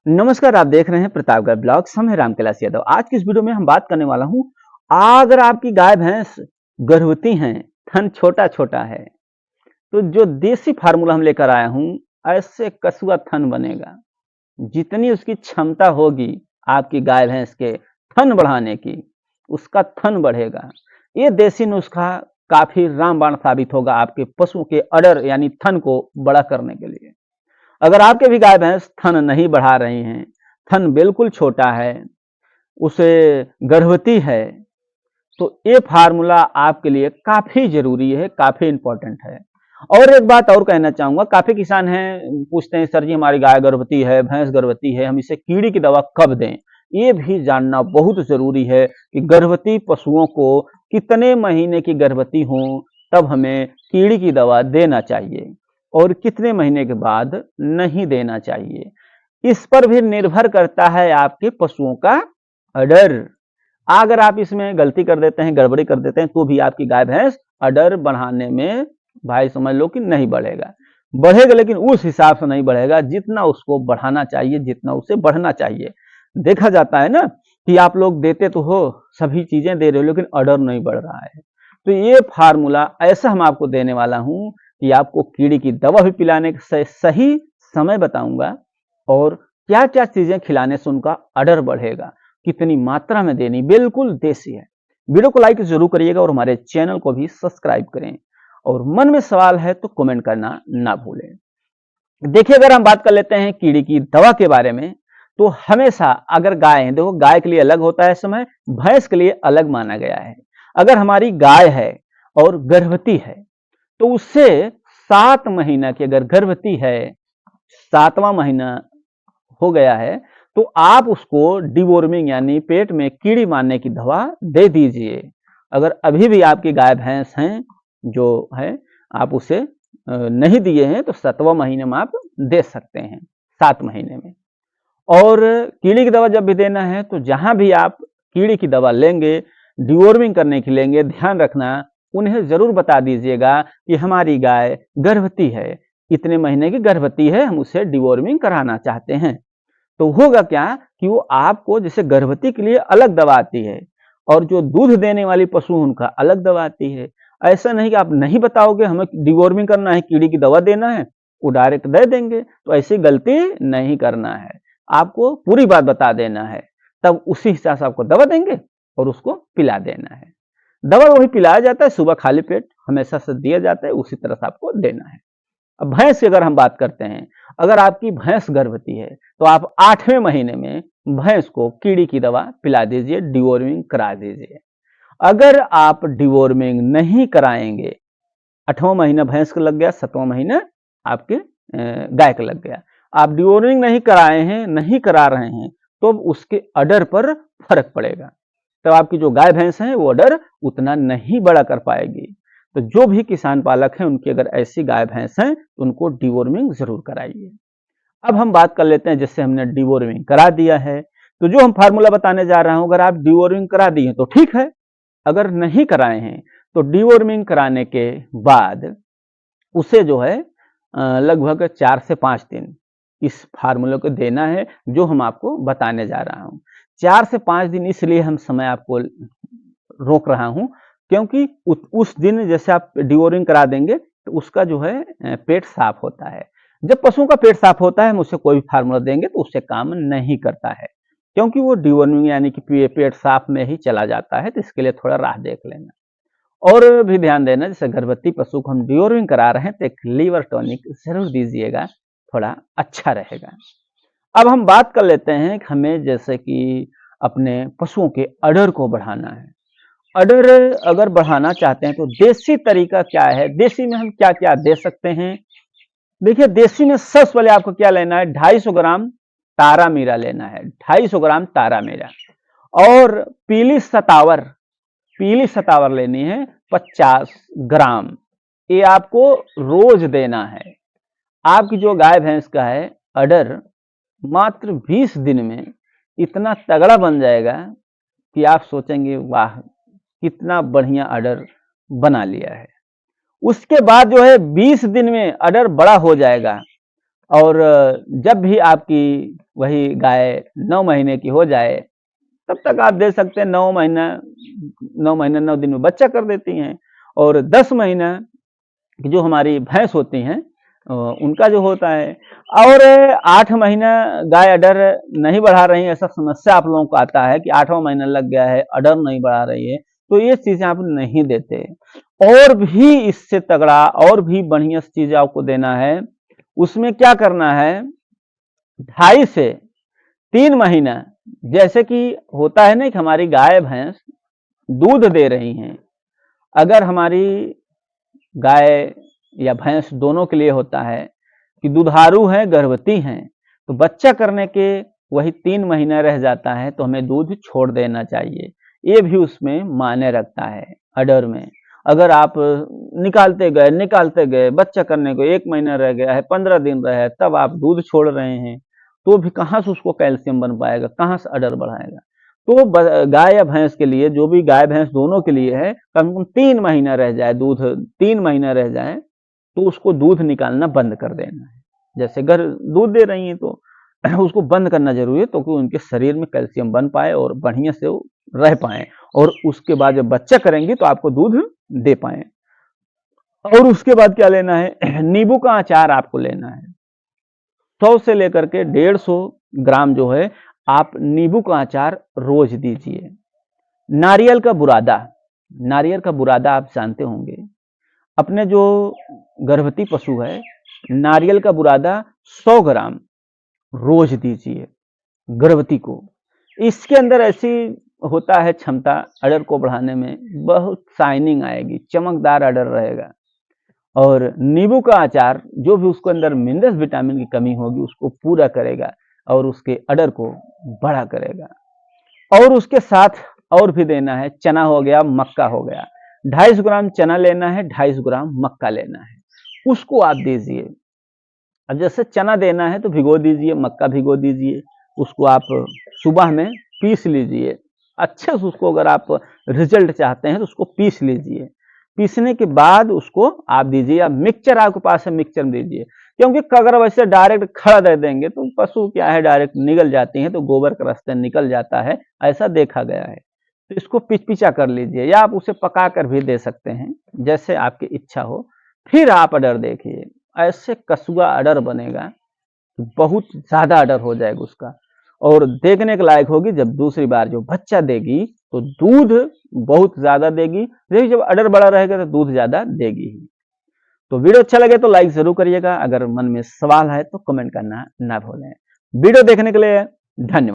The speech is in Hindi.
नमस्कार, आप देख रहे हैं प्रतापगढ़ ब्लॉग्स। हम हैं रामकैलाश यादव। आज की इस वीडियो में हम बात करने वाला हूं, अगर आपकी गाय भैंस गर्भवती हैं, थन छोटा छोटा है, तो जो देसी फार्मूला हम लेकर आया हूं, ऐसे कछुआ थन बनेगा। जितनी उसकी क्षमता होगी आपकी गाय भैंस के थन बढ़ाने की, उसका थन बढ़ेगा। ये देसी नुस्खा काफी रामबाण साबित होगा आपके पशुओं के अडर यानी थन को बड़ा करने के लिए। अगर आपके भी गाय भैंस थन नहीं बढ़ा रही हैं, थन बिल्कुल छोटा है, उसे गर्भवती है, तो ये फार्मूला आपके लिए काफी जरूरी है, काफी इंपॉर्टेंट है। और एक बात और कहना चाहूंगा, काफी किसान हैं पूछते हैं, सर जी हमारी गाय गर्भवती है, भैंस गर्भवती है, हम इसे कीड़ी की दवा कब दें। ये भी जानना बहुत जरूरी है कि गर्भवती पशुओं को कितने महीने की गर्भवती हो तब हमें कीड़ी की दवा देना चाहिए और कितने महीने के बाद नहीं देना चाहिए। इस पर भी निर्भर करता है आपके पशुओं का अडर। अगर आप इसमें गलती कर देते हैं, गड़बड़ी कर देते हैं, तो भी आपकी गाय भैंस अडर बढ़ाने में भाई समझ लो कि नहीं बढ़ेगा। बढ़ेगा लेकिन उस हिसाब से नहीं बढ़ेगा जितना उसको बढ़ाना चाहिए, जितना उसे बढ़ना चाहिए। देखा जाता है ना कि आप लोग देते तो हो, सभी चीजें दे रहे हो, लेकिन अडर नहीं बढ़ रहा है। तो ये फार्मूला ऐसा हम आपको देने वाला हूं कि आपको कीड़ी की दवा भी पिलाने का सही समय बताऊंगा और क्या क्या चीजें खिलाने से उनका अडर बढ़ेगा, कितनी मात्रा में देनी, बिल्कुल देसी है। वीडियो को लाइक जरूर करिएगा और हमारे चैनल को भी सब्सक्राइब करें और मन में सवाल है तो कमेंट करना ना भूलें। देखिए, अगर हम बात कर लेते हैं कीड़ी की दवा के बारे में, तो हमेशा अगर गाय है, देखो गाय के लिए अलग होता है समय, भैंस के लिए अलग माना गया है। अगर हमारी गाय है और गर्भवती है तो उससे 7 महीना की अगर गर्भवती है, 7वां महीना हो गया है, तो आप उसको डिवॉर्मिंग यानी पेट में कीड़ी मारने की दवा दे दीजिए। अगर अभी भी आपकी गाय भैंस हैं जो है, आप उसे नहीं दिए हैं तो 7वां महीने में आप दे सकते हैं, 7 महीने में। और कीड़ी की दवा जब भी देना है तो जहां भी आप कीड़ी की दवा लेंगे, डिवॉर्मिंग करने की लेंगे, ध्यान रखना उन्हें जरूर बता दीजिएगा कि हमारी गाय गर्भवती है, इतने महीने की गर्भवती है, हम उसे डिवॉर्मिंग कराना चाहते हैं। तो होगा क्या कि वो आपको, जैसे गर्भवती के लिए अलग दवा आती है और जो दूध देने वाली पशु उनका अलग दवा आती है। ऐसा नहीं कि आप नहीं बताओगे हमें डिवॉर्मिंग करना है, कीड़ी की दवा देना है, वो डायरेक्ट दे देंगे। तो ऐसी गलती नहीं करना है, आपको पूरी बात बता देना है, तब उसी हिसाब से आपको दवा देंगे और उसको पिला देना है। दवा वही पिलाया जाता है, सुबह खाली पेट हमेशा से दिया जाता है, उसी तरह से आपको देना है। अब भैंस की अगर हम बात करते हैं, अगर आपकी भैंस गर्भवती है तो आप 8वें महीने में भैंस को कीड़ी की दवा पिला दीजिए, डिवॉर्मिंग करा दीजिए। अगर आप डिवॉर्मिंग नहीं कराएंगे, 8वां महीना भैंस का लग गया, 7वां महीना आपके गाय का लग गया, आप डिवॉर्मिंग नहीं कराए हैं, नहीं करा रहे हैं, तो उसके अडर पर फर्क पड़ेगा। तब आपकी जो गाय भैंस है वो अडर उतना नहीं बड़ा कर पाएगी। तो जो भी किसान पालक हैं, उनकी अगर ऐसी गाय भैंस हैं तो उनको डिवॉर्मिंग जरूर कराइए। अब हम बात कर लेते हैं, जैसे हमने डिवॉर्मिंग करा दिया है, तो जो हम फार्मूला बताने जा रहा हूं, अगर आप डिवॉर्मिंग करा दिए तो ठीक है, अगर नहीं कराए हैं तो डिवॉर्मिंग कराने के बाद उसे जो है लगभग 4 से 5 दिन इस फार्मूले को देना है, जो हम आपको बताने जा रहा हूं। 4 से 5 दिन इसलिए हम समय आपको रोक रहा हूं क्योंकि उस दिन जैसे आप डिवॉर्मिंग करा देंगे तो उसका जो है पेट साफ होता है। जब पशुओं का पेट साफ होता है, हम उससे कोई भी फार्मूला देंगे तो उससे काम नहीं करता है, क्योंकि वो डिवॉर्मिंग यानी कि पेट साफ में ही चला जाता है। तो इसके लिए थोड़ा राह देख लेना और भी ध्यान देना, जैसे गर्भवती पशु को हम डिवॉर्मिंग करा रहे हैं तो एक लीवर टॉनिक जरूर दीजिएगा, थोड़ा अच्छा रहेगा। अब हम बात कर लेते हैं कि हमें जैसे कि अपने पशुओं के अडर को बढ़ाना है। अडर अगर बढ़ाना चाहते हैं तो देसी तरीका क्या है, देसी में हम क्या क्या दे सकते हैं। देखिए, देसी में सबसे पहले आपको क्या लेना है, 250 ग्राम तारा मीरा लेना है, 250 ग्राम तारा मीरा। और पीली सतावर लेनी है 50 ग्राम। ये आपको रोज देना है। आपकी जो गाय भैंस का है अडर मात्र 20 दिन में इतना तगड़ा बन जाएगा कि आप सोचेंगे वाह कितना बढ़िया अडर बना लिया है। उसके बाद जो है 20 दिन में अडर बड़ा हो जाएगा और जब भी आपकी वही गाय 9 महीने की हो जाए, तब तक आप दे सकते हैं। 9 महीने 9 दिन में बच्चा कर देती हैं। और 10 महीना की जो हमारी भैंस होती हैं उनका जो होता है। और 8 महीना गाय अडर नहीं बढ़ा रही है, ऐसा समस्या आप लोगों को आता है कि 8वां महीना लग गया है, अडर नहीं बढ़ा रही है, तो ये चीजें आप नहीं देते। और भी इससे तगड़ा और भी बढ़िया चीज आपको देना है। उसमें क्या करना है, 2.5 से 3 महीना, जैसे कि होता है ना कि हमारी गाय भैंस दूध दे रही हैं, अगर हमारी गाय या भैंस दोनों के लिए होता है कि दुधारू हैं, गर्भवती हैं, तो बच्चा करने के वही 3 महीना रह जाता है तो हमें दूध छोड़ देना चाहिए। ये भी उसमें मायने रखता है अडर में। अगर आप निकालते गए बच्चा करने को 1 महीना रह गया है, 15 दिन रहे है, तब आप दूध छोड़ रहे हैं, तो भी कहाँ से उसको कैल्शियम बन पाएगा, कहाँ से अडर बढ़ाएगा। तो गाय या भैंस के लिए, जो भी गाय भैंस दोनों के लिए है, कम से कम 3 महीना रह जाए दूध, 3 महीना रह जाए तो उसको दूध निकालना बंद कर देना है। जैसे घर दूध दे रही हैं तो उसको बंद करना जरूरी है, तो कि उनके शरीर में कैल्शियम बन पाए और बढ़िया से वो रह पाए, और उसके बाद जब बच्चा करेंगे तो आपको दूध दे पाए। और उसके बाद क्या लेना है, नींबू का अचार आपको लेना है। 100 से लेकर के 150 ग्राम जो है आप नींबू का अचार रोज दीजिए। नारियल का बुरादा, नारियल का बुरादा आप जानते होंगे, अपने जो गर्भवती पशु है, नारियल का बुरादा 100 ग्राम रोज दीजिए गर्भवती को। इसके अंदर ऐसी होता है क्षमता अडर को बढ़ाने में, बहुत शाइनिंग आएगी, चमकदार अडर रहेगा। और नींबू का अचार जो भी उसके अंदर मिनरल्स विटामिन की कमी होगी उसको पूरा करेगा और उसके अडर को बड़ा करेगा। और उसके साथ और भी देना है, चना हो गया, मक्का हो गया। 250 ग्राम चना लेना है, 250 ग्राम मक्का लेना है, उसको आप दीजिए। अब जैसे चना देना है तो भिगो दीजिए, मक्का भिगो दीजिए, उसको आप सुबह में पीस लीजिए अच्छे से। उसको अगर आप रिजल्ट चाहते हैं तो उसको पीस लीजिए, पीसने के बाद उसको आप दीजिए, या मिक्सचर आपके पास है मिक्सचर में दीजिए। क्योंकि अगर वैसे डायरेक्ट खड़ा दे देंगे तो पशु क्या है डायरेक्ट निगल जाती हैं, तो गोबर का रास्ते निकल जाता है, ऐसा देखा गया है। तो इसको पिचपिचा कर लीजिए, या आप उसे पका कर भी दे सकते हैं, जैसे आपकी इच्छा हो। फिर आप अडर देखिए, ऐसे कसूआ अडर बनेगा, बहुत ज्यादा अडर हो जाएगा उसका, और देखने के लायक होगी। जब दूसरी बार जो बच्चा देगी तो दूध बहुत ज्यादा देगी, देखिए जब अडर बड़ा रहेगा तो दूध ज्यादा देगी ही। तो वीडियो अच्छा लगे तो लाइक जरूर करिएगा, अगर मन में सवाल है तो कमेंट करना ना भूलें। वीडियो देखने के लिए धन्यवाद।